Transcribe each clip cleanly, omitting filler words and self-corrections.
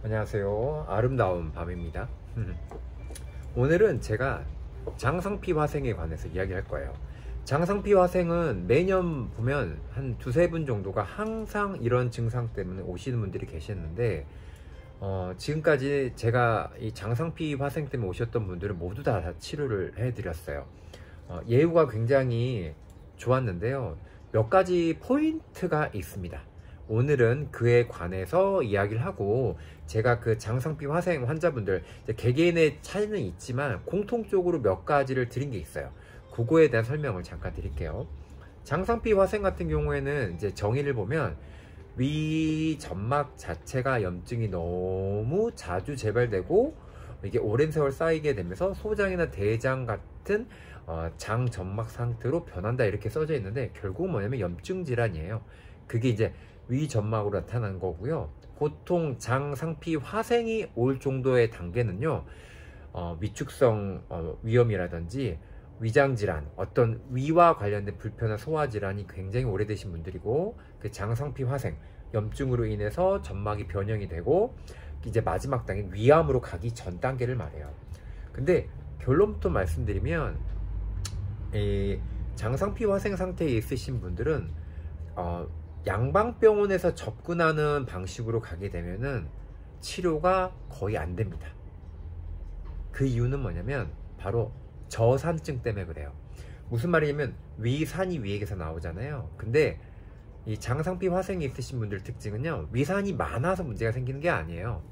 안녕하세요. 아름다운 밤입니다. 오늘은 제가 장상피 화생에 관해서 이야기할 거예요. 장상피 화생은 매년 보면 한 두세 분 정도가 항상 이런 증상 때문에 오시는 분들이 계셨는데, 지금까지 제가 이 장상피 화생 때문에 오셨던 분들은 모두 다 치료를 해드렸어요. 예후가 굉장히 좋았는데요. 몇 가지 포인트가 있습니다. 오늘은 그에 관해서 이야기를 하고, 제가 그 장상피 화생 환자분들 개개인의 차이는 있지만 공통적으로 몇 가지를 드린 게 있어요. 그거에 대한 설명을 잠깐 드릴게요. 장상피 화생 같은 경우에는 이제 정의를 보면 위 점막 자체가 염증이 너무 자주 재발되고 이게 오랜 세월 쌓이게 되면서 소장이나 대장 같은 장 점막 상태로 변한다, 이렇게 써져 있는데 결국은 뭐냐면 염증 질환이에요. 그게 이제 위 점막으로 나타난 거고요. 보통 장상피 화생이 올 정도의 단계는요, 위축성 위염이라든지 위장질환, 어떤 위와 관련된 불편한 소화질환이 굉장히 오래되신 분들이고, 그 장상피 화생, 염증으로 인해서 점막이 변형이 되고 이제 마지막 단계 위암으로 가기 전 단계를 말해요. 근데 결론부터 말씀드리면, 이 장상피 화생 상태에 있으신 분들은 양방병원에서 접근하는 방식으로 가게 되면은 치료가 거의 안 됩니다. 그 이유는 뭐냐면 바로 저산증 때문에 그래요. 무슨 말이냐면 위산이 위액에서 나오잖아요. 근데 이 장상피 화생이 있으신 분들 특징은요, 위산이 많아서 문제가 생기는 게 아니에요.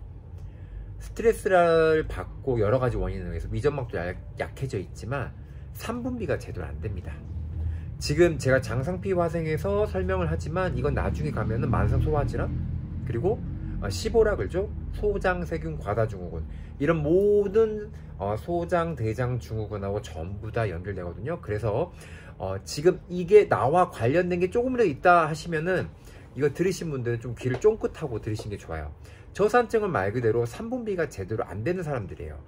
스트레스를 받고 여러 가지 원인에 의해서 위점막도 약해져 있지만 산분비가 제대로 안 됩니다. 지금 제가 장상피 화생에서 설명을 하지만 이건 나중에 가면은 만성 소화질환, 그리고 시보라그죠, 소장세균 과다증후군, 이런 모든 소장 대장 증후군하고 전부 다 연결되거든요. 그래서 지금 이게 나와 관련된 게 조금이라도 있다 하시면은 이거 들으신 분들은 좀 귀를 쫑긋하고 들으시는 게 좋아요. 저산증은 말 그대로 산분비가 제대로 안 되는 사람들이에요.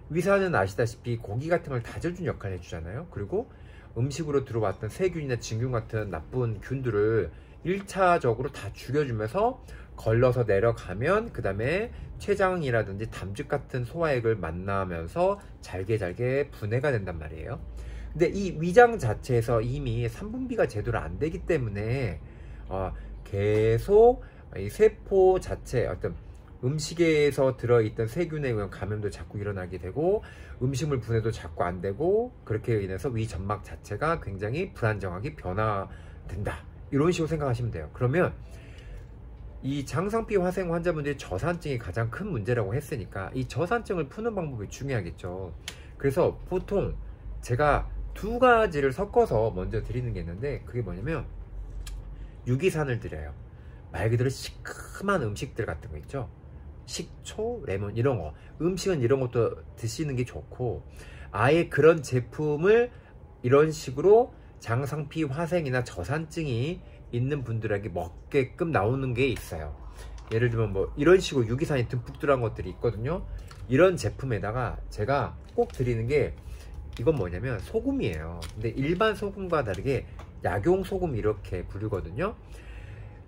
위산은 아시다시피 고기 같은 걸 다져준 역할을 해주잖아요. 그리고 음식으로 들어왔던 세균이나 진균 같은 나쁜 균들을 1차적으로 다 죽여주면서 걸러서 내려가면 그 다음에 췌장이라든지 담즙 같은 소화액을 만나면서 잘게 분해가 된단 말이에요. 근데 이 위장 자체에서 이미 산분비가 제대로 안 되기 때문에 계속 이 세포 자체 어떤 음식에서 들어있던 세균에 의한 감염도 자꾸 일어나게 되고 음식물 분해도 자꾸 안 되고, 그렇게 인해서 위 점막 자체가 굉장히 불안정하게 변화된다, 이런 식으로 생각하시면 돼요. 그러면 이 장상피 화생 환자분들이 저산증이 가장 큰 문제라고 했으니까 이 저산증을 푸는 방법이 중요하겠죠. 그래서 보통 제가 두 가지를 섞어서 먼저 드리는 게 있는데, 그게 뭐냐면 유기산을 드려요. 말 그대로 시큼한 음식들 같은 거 있죠. 식초, 레몬 이런 거, 음식은 이런 것도 드시는 게 좋고, 아예 그런 제품을 이런 식으로 장상피 화생이나 저산증이 있는 분들에게 먹게끔 나오는 게 있어요. 예를 들면 뭐 이런 식으로 유기산이 듬뿍 들어간 것들이 있거든요. 이런 제품에다가 제가 꼭 드리는 게, 이건 뭐냐면 소금이에요. 근데 일반 소금과 다르게 약용 소금 이렇게 부르거든요.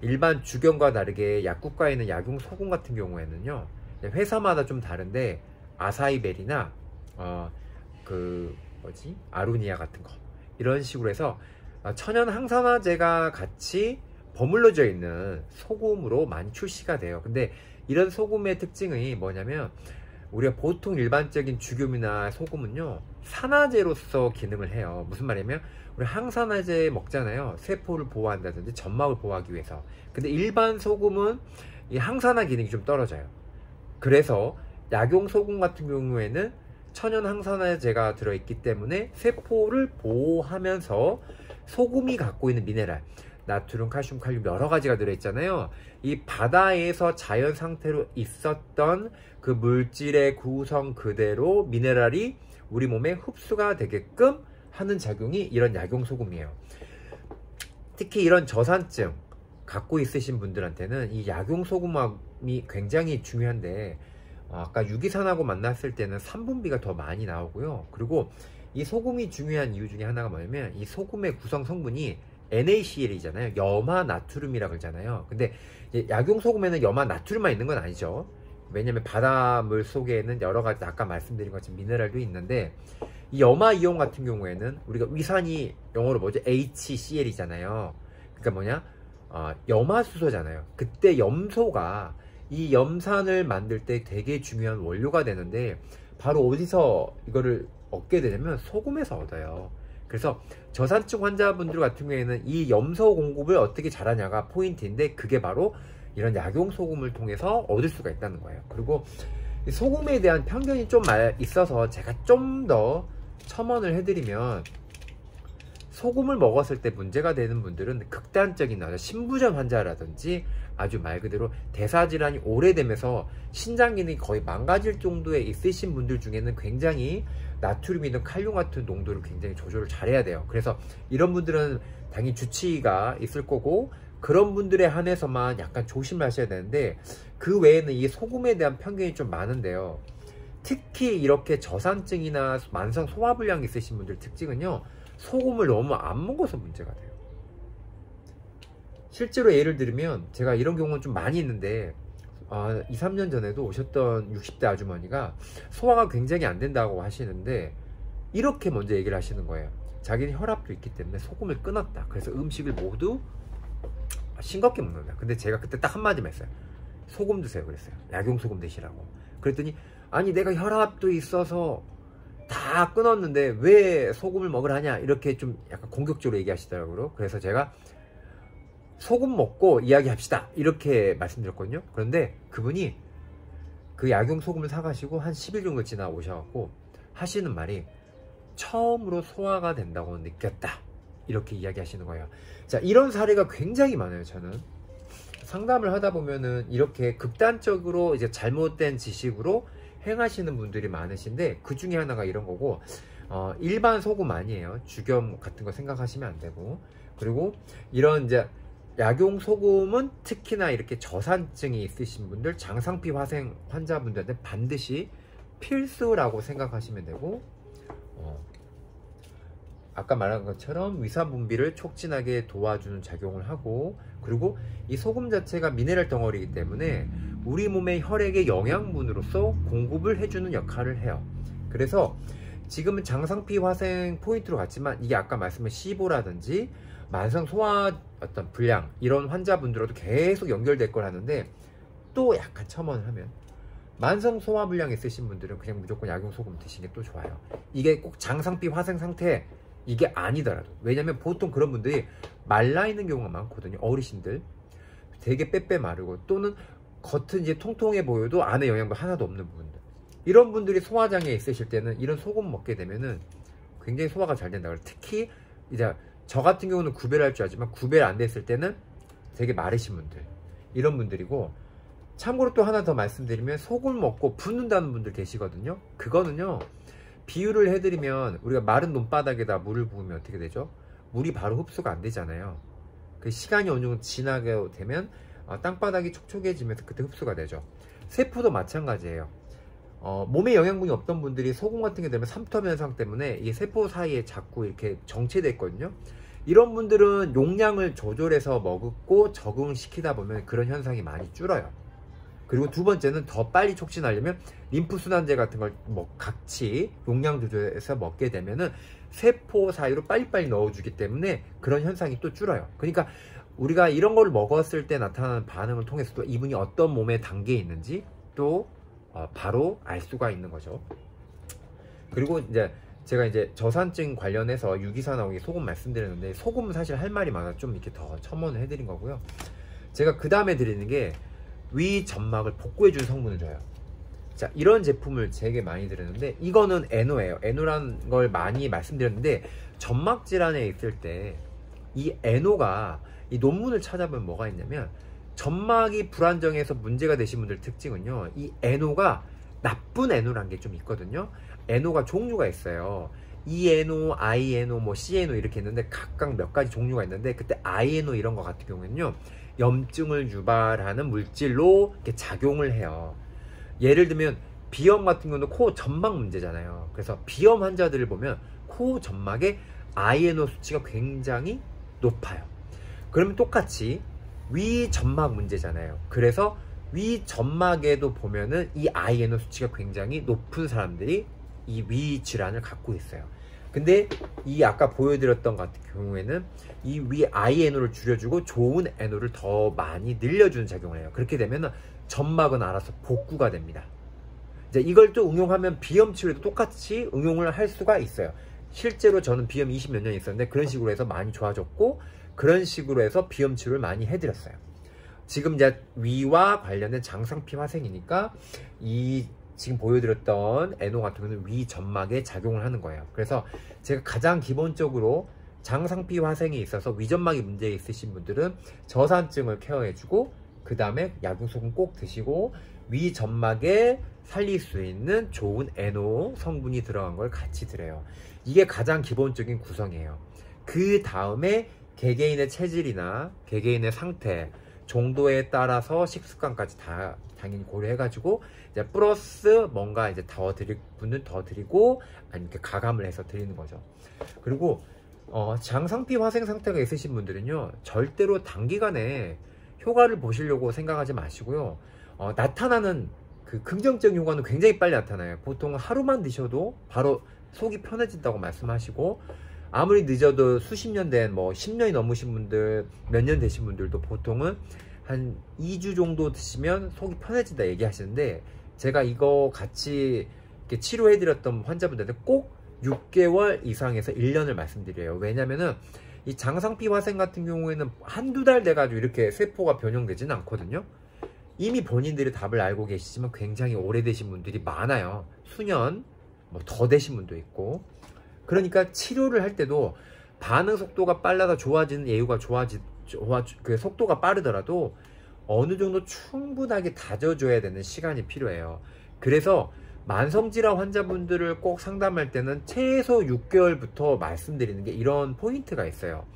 일반 주경과 다르게 약국가에 있는 약용 소금 같은 경우에는요, 회사마다 좀 다른데 아사이벨이나 아루니아 같은 거, 이런 식으로 해서 천연 항산화제가 같이 버물러져 있는 소금으로 많이 출시가 돼요. 근데 이런 소금의 특징이 뭐냐면, 우리가 보통 일반적인 죽염이나 소금은요, 산화제로서 기능을 해요. 무슨 말이냐면 우리 항산화제 먹잖아요. 세포를 보호한다든지 점막을 보호하기 위해서. 근데 일반 소금은 이 항산화 기능이 좀 떨어져요. 그래서 약용 소금 같은 경우에는 천연 항산화제가 들어있기 때문에 세포를 보호하면서 소금이 갖고 있는 미네랄, 나트륨, 칼슘, 칼륨 여러 가지가 들어있잖아요. 이 바다에서 자연 상태로 있었던 그 물질의 구성 그대로 미네랄이 우리 몸에 흡수가 되게끔 하는 작용이 이런 약용소금이에요. 특히 이런 저산증 갖고 있으신 분들한테는 이 약용소금이 굉장히 중요한데, 아까 유기산하고 만났을 때는 산분비가 더 많이 나오고요. 그리고 이 소금이 중요한 이유 중에 하나가 뭐냐면, 이 소금의 구성 성분이 NaCl이잖아요. 염화 나트륨이라고 그러잖아요. 근데 약용 소금에는 염화 나트륨만 있는 건 아니죠. 왜냐면 바닷물 속에는 여러 가지 아까 말씀드린 것처럼 미네랄도 있는데, 이 염화이온 같은 경우에는 우리가 위산이 영어로 뭐죠? HCl이잖아요. 그러니까 뭐냐? 염화수소잖아요. 그때 염소가 이 염산을 만들 때 되게 중요한 원료가 되는데, 바로 어디서 이거를 얻게 되냐면 소금에서 얻어요. 그래서 저산증 환자분들 같은 경우에는 이 염소 공급을 어떻게 잘하냐가 포인트인데, 그게 바로 이런 약용 소금을 통해서 얻을 수가 있다는 거예요. 그리고 소금에 대한 편견이 좀 있어서 제가 좀 더 첨언을 해드리면, 소금을 먹었을 때 문제가 되는 분들은 극단적인 신부전 환자라든지 아주 말 그대로 대사질환이 오래되면서 신장 기능이 거의 망가질 정도에 있으신 분들 중에는 굉장히 나트륨이든 칼륨 같은 농도를 굉장히 조절을 잘해야 돼요. 그래서 이런 분들은 당연히 주치의가 있을 거고, 그런 분들에 한해서만 약간 조심하셔야 되는데, 그 외에는 이 소금에 대한 편견이 좀 많은데요. 특히 이렇게 저산증이나 만성 소화불량이 있으신 분들 특징은요, 소금을 너무 안 먹어서 문제가 돼요. 실제로 예를 들면 제가 이런 경우는 좀 많이 있는데, 2, 3년 전에도 오셨던 60대 아주머니가 소화가 굉장히 안 된다고 하시는데, 이렇게 먼저 얘기를 하시는 거예요. 자기는 혈압도 있기 때문에 소금을 끊었다. 그래서 음식을 모두 싱겁게 먹는다. 근데 제가 그때 딱 한마디만 했어요. 소금 드세요 그랬어요. 약용 소금 드시라고. 그랬더니 아니 내가 혈압도 있어서 다 끊었는데 왜 소금을 먹으라 하냐, 이렇게 좀 약간 공격적으로 얘기하시더라고요. 그래서 제가 소금 먹고 이야기합시다 이렇게 말씀드렸거든요. 그런데 그분이 그 약용 소금을 사가시고 한 10일 정도 지나 오셔갖고 하시는 말이, 처음으로 소화가 된다고 느꼈다, 이렇게 이야기하시는 거예요. 자, 이런 사례가 굉장히 많아요. 저는 상담을 하다 보면은 이렇게 극단적으로 이제 잘못된 지식으로 행하시는 분들이 많으신데, 그 중에 하나가 이런 거고, 일반 소금 아니에요. 죽염 같은 거 생각하시면 안 되고, 그리고 이런 이제 약용 소금은 특히나 이렇게 저산증이 있으신 분들, 장상피 화생 환자분들한테 반드시 필수라고 생각하시면 되고, 아까 말한 것처럼 위산 분비를 촉진하게 도와주는 작용을 하고, 그리고 이 소금 자체가 미네랄 덩어리이기 때문에 우리 몸의 혈액의 영양분으로서 공급을 해주는 역할을 해요. 그래서 지금은 장상피 화생 포인트로 갔지만, 이게 아까 말씀한 시보라든지 만성 소화 어떤 불량 이런 환자분들로도 계속 연결될 걸 하는데, 또 약간 첨언을 하면 만성 소화 불량 있으신 분들은 그냥 무조건 약용 소금 드시는 게 또 좋아요. 이게 꼭 장상피 화생 상태 이게 아니더라도. 왜냐면 보통 그런 분들이 말라 있는 경우가 많거든요. 어르신들 되게 빼빼 마르고, 또는 겉은 이제 통통해 보여도 안에 영양분 하나도 없는 부분들, 이런 분들이 소화장애 있으실 때는 이런 소금 먹게 되면은 굉장히 소화가 잘 된다 그래요. 특히 이제 저 같은 경우는 구별할 줄 알지만, 구별 안 됐을 때는 되게 마르신 분들, 이런 분들이고, 참고로 또 하나 더 말씀드리면, 소금 먹고 붓는다는 분들 계시거든요. 그거는요, 비유를 해드리면, 우리가 마른 논바닥에다 물을 부으면 어떻게 되죠? 물이 바로 흡수가 안 되잖아요. 그 시간이 어느 정도 지나게 되면 땅바닥이 촉촉해지면서 그때 흡수가 되죠. 세포도 마찬가지예요. 몸에 영양분이 없던 분들이 소금 같은 게 되면 삼투압 현상 때문에 이 세포 사이에 자꾸 이렇게 정체돼 있거든요. 이런 분들은 용량을 조절해서 먹고 적응시키다 보면 그런 현상이 많이 줄어요. 그리고 두 번째는 더 빨리 촉진하려면 림프순환제 같은 걸 같이 용량 조절해서 먹게 되면은 세포 사이로 빨리빨리 넣어주기 때문에 그런 현상이 또 줄어요. 그러니까 우리가 이런 걸 먹었을 때 나타나는 반응을 통해서도 이분이 어떤 몸의 단계에 있는지 또 바로 알 수가 있는 거죠. 그리고 이제 제가 이제 저산증 관련해서 유기산하고 소금 말씀드렸는데, 소금은 사실 할 말이 많아 좀 이렇게 더 첨언을 해드린 거고요. 제가 그 다음에 드리는 게 위 점막을 복구해주는 성분을 줘요. 자, 이런 제품을 되게 많이 드렸는데, 이거는 에노예요. 에노라는 걸 많이 말씀드렸는데, 점막 질환에 있을 때 이 에노가, 이 논문을 찾아보면 뭐가 있냐면, 점막이 불안정해서 문제가 되신 분들 특징은요, 이 에노가 나쁜 에노란 게 좀 있거든요. 에노가 종류가 있어요. E에노, I에노, 뭐 C에노 이렇게 있는데, 각각 몇 가지 종류가 있는데, 그때 I에노 이런 거 같은 경우에는요, 염증을 유발하는 물질로 이렇게 작용을 해요. 예를 들면 비염 같은 경우는 코 점막 문제잖아요. 그래서 비염 환자들을 보면 코 점막의 INO 수치가 굉장히 높아요. 그러면 똑같이 위 점막 문제잖아요. 그래서 위 점막에도 보면은 이 INO 수치가 굉장히 높은 사람들이 이 위 질환을 갖고 있어요. 근데 이 아까 보여드렸던 같은 경우에는 이 위 INO를 줄여주고 좋은 NO를 더 많이 늘려주는 작용을 해요. 그렇게 되면 점막은 알아서 복구가 됩니다. 이제 이걸 또 응용하면 비염 치료에도 똑같이 응용을 할 수가 있어요. 실제로 저는 비염 20몇 년 있었는데 그런 식으로 해서 많이 좋아졌고, 그런 식으로 해서 비염 치료를 많이 해드렸어요. 지금 이제 위와 관련된 장상피 화생이니까 이 지금 보여드렸던 NO 같은 경우는 위 점막에 작용을 하는 거예요. 그래서 제가 가장 기본적으로 장상피 화생이 있어서 위점막이 문제 있으신 분들은 저산증을 케어해주고, 그 다음에 약용소금 꼭 드시고, 위 점막에 살릴 수 있는 좋은 NO 성분이 들어간 걸 같이 드려요. 이게 가장 기본적인 구성이에요. 그 다음에 개개인의 체질이나 개개인의 상태 정도에 따라서 식습관까지 다 당연히 고려해가지고 이제 플러스 뭔가 이제 더 드릴 분은 더 드리고, 아니면 이렇게 가감을 해서 드리는 거죠. 그리고 장상피 화생 상태가 있으신 분들은요, 절대로 단기간에 효과를 보시려고 생각하지 마시고요. 나타나는 그 긍정적인 효과는 굉장히 빨리 나타나요. 보통 하루만 드셔도 바로 속이 편해진다고 말씀하시고, 아무리 늦어도 수십 년 된, 뭐 10년이 넘으신 분들, 몇 년 되신 분들도 보통은 한 2주 정도 드시면 속이 편해진다 얘기하시는데, 제가 이거 같이 이렇게 치료해드렸던 환자분들한테 꼭 6개월 이상에서 1년을 말씀드려요. 왜냐면은 이 장상피 화생 같은 경우에는 한두 달 돼가지고 이렇게 세포가 변형되지는 않거든요. 이미 본인들이 답을 알고 계시지만 굉장히 오래되신 분들이 많아요. 수년, 뭐 더 되신 분도 있고. 그러니까 치료를 할 때도 반응 속도가 빨라서 좋아지는 예후가 그 속도가 빠르더라도 어느 정도 충분하게 다져줘야 되는 시간이 필요해요. 그래서 만성질환 환자분들을 꼭 상담할 때는 최소 6개월부터 말씀드리는 게 이런 포인트가 있어요.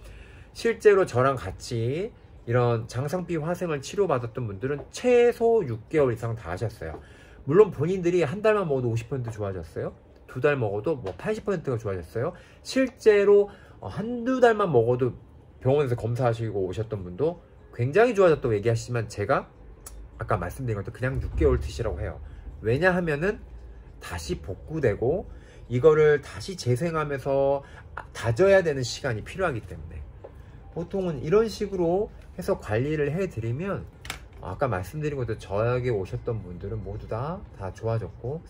실제로 저랑 같이 이런 장상피 화생을 치료받았던 분들은 최소 6개월 이상 다 하셨어요. 물론 본인들이 한 달만 먹어도 50% 좋아졌어요. 두 달 먹어도 뭐 80%가 좋아졌어요. 실제로 한두 달만 먹어도 병원에서 검사하시고 오셨던 분도 굉장히 좋아졌다고 얘기하시지만, 제가 아까 말씀드린 것도 그냥 6개월 드시라고 해요. 왜냐하면은 다시 복구되고 이거를 다시 재생하면서 다져야 되는 시간이 필요하기 때문에, 보통은 이런 식으로 해서 관리를 해드리면, 아까 말씀드린 것도 저에게 오셨던 분들은 모두 다 좋아졌고,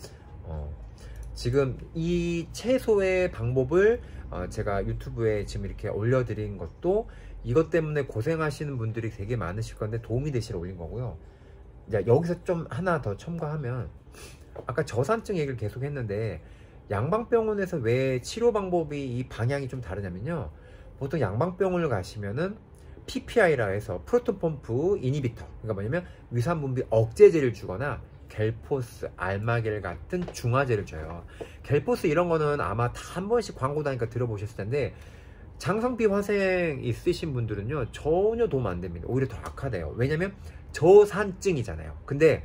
지금 이 채소의 방법을 제가 유튜브에 지금 이렇게 올려드린 것도 이것 때문에 고생하시는 분들이 되게 많으실 건데 도움이 되시러 올린 거고요. 이제 여기서 좀 하나 더 첨가하면, 아까 저산증 얘기를 계속 했는데 양방병원에서 왜 치료 방법이 이 방향이 좀 다르냐면요, 보통 양방병원을 가시면은 PPI라 해서 프로톤 펌프 이니비터, 그러니까 뭐냐면 위산분비 억제제를 주거나 겔포스, 알마겔 같은 중화제를 줘요. 겔포스 이런 거는 아마 다 한 번씩 광고 다니까 들어보셨을 텐데, 장상피 화생 있으신 분들은요 전혀 도움 안 됩니다. 오히려 더 악화돼요. 왜냐면 저산증이잖아요. 근데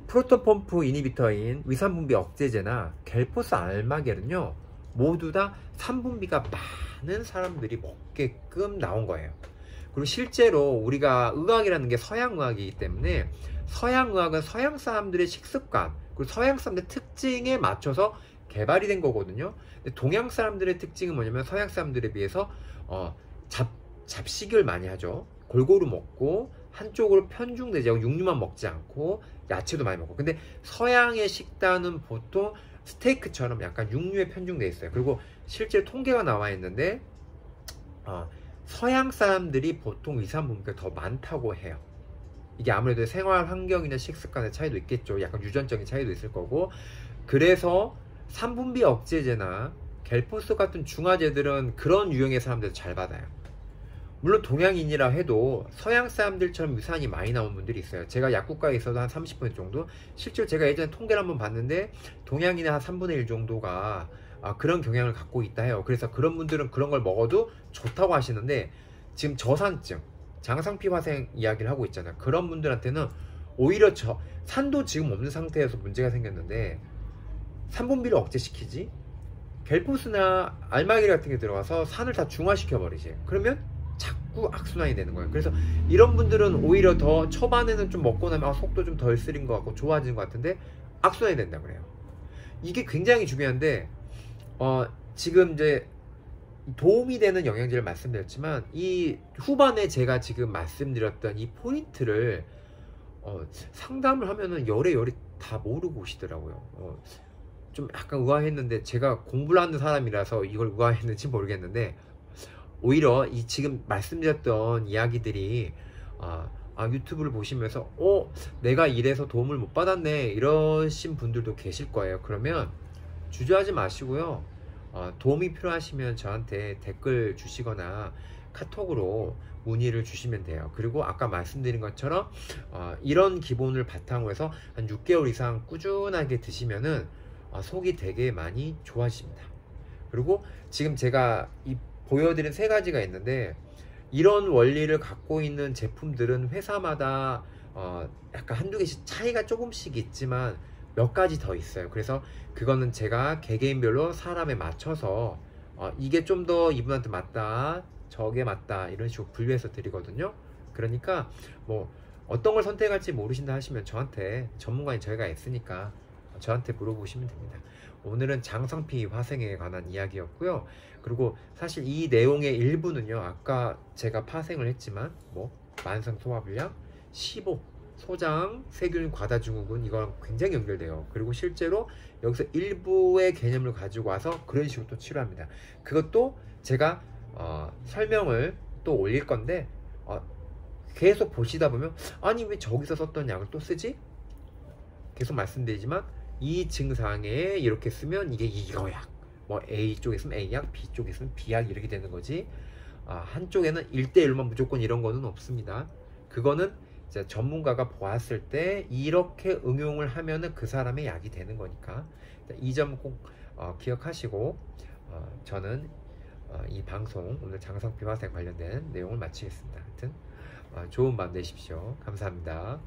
프로톤 펌프 이니비터인 위산분비 억제제나 겔포스, 알마겔은요 모두 다 산분비가 많은 사람들이 먹게끔 나온 거예요. 그리고 실제로 우리가 의학이라는 게 서양 의학이기 때문에, 서양 의학은 서양 사람들의 식습관, 그리고 서양 사람들의 특징에 맞춰서 개발이 된 거거든요. 근데 동양 사람들의 특징은 뭐냐면, 서양 사람들에 비해서 잡식을 많이 하죠. 골고루 먹고 한쪽으로 편중되지 않고 육류만 먹지 않고 야채도 많이 먹고. 근데 서양의 식단은 보통 스테이크처럼 약간 육류에 편중되어 있어요. 그리고 실제 통계가 나와 있는데 서양 사람들이 보통 위산분비가 더 많다고 해요. 이게 아무래도 생활 환경이나 식습관의 차이도 있겠죠. 약간 유전적인 차이도 있을 거고. 그래서 산분비 억제제나 겔포스 같은 중화제들은 그런 유형의 사람들도 잘 받아요. 물론 동양인이라 해도 서양 사람들처럼 위산이 많이 나온 분들이 있어요. 제가 약국가에 있어도 한 30% 정도, 실제로 제가 예전에 통계를 한번 봤는데 동양인의 한 3분의 1 정도가 그런 경향을 갖고 있다 해요. 그래서 그런 분들은 그런 걸 먹어도 좋다고 하시는데, 지금 저산증, 장상피 화생 이야기를 하고 있잖아요. 그런 분들한테는 오히려 산도 지금 없는 상태에서 문제가 생겼는데 산분비를 억제시키지, 겔포스나 알마겔 같은 게 들어가서 산을 다 중화시켜 버리지. 그러면 자꾸 악순환이 되는 거예요. 그래서 이런 분들은 오히려 더 초반에는 좀 먹고 나면 속도 좀 덜 쓰린 것 같고 좋아지는 것 같은데 악순환이 된다 그래요. 이게 굉장히 중요한데 지금 이제 도움이 되는 영양제를 말씀드렸지만 이 후반에 제가 지금 말씀드렸던 이 포인트를 상담을 하면은 열에 다 모르고 오시더라고요. 좀 약간 의아했는데 제가 공부를 하는 사람이라서 이걸 의아했는지 모르겠는데 오히려 이 지금 말씀드렸던 이야기들이 유튜브를 보시면서 내가 이래서 도움을 못 받았네 이러신 분들도 계실 거예요. 그러면 주저하지 마시고요. 도움이 필요하시면 저한테 댓글 주시거나 카톡으로 문의를 주시면 돼요. 그리고 아까 말씀드린 것처럼 이런 기본을 바탕으로 해서 한 6개월 이상 꾸준하게 드시면은 속이 되게 많이 좋아집니다. 그리고 지금 제가 보여드린 3가지가 있는데 이런 원리를 갖고 있는 제품들은 회사마다 약간 한두 개씩 차이가 조금씩 있지만 몇 가지 더 있어요. 그래서 그거는 제가 개개인별로 사람에 맞춰서 이게 좀 더 이분한테 맞다, 저게 맞다 이런 식으로 분류해서 드리거든요. 그러니까 뭐 어떤 걸 선택할지 모르신다 하시면 저한테, 전문가인 저희가 있으니까 저한테 물어보시면 됩니다. 오늘은 장성피 화생에 관한 이야기였고요. 그리고 사실 이 내용의 일부는요, 아까 제가 파생을 했지만 만성 소화불량, 시보, 소장, 세균 과다증후군 이거랑 굉장히 연결돼요. 그리고 실제로 여기서 일부의 개념을 가지고 와서 그런 식으로 또 치료합니다. 그것도 제가 설명을 또 올릴 건데 계속 보시다 보면 아니 왜 저기서 썼던 약을 또 쓰지? 계속 말씀드리지만 이 증상에 이렇게 쓰면 이게 이거야. A 쪽에 쓰면 A약, B 쪽에 쓰면 B약 이렇게 되는 거지. 한쪽에는 1대1만 무조건 이런 거는 없습니다. 그거는 이제 전문가가 보았을 때 이렇게 응용을 하면은 그 사람의 약이 되는 거니까 이 점 꼭 기억하시고 저는 이 방송 오늘 장성피 화생 관련된 내용을 마치겠습니다. 하여튼 좋은 밤 되십시오. 감사합니다.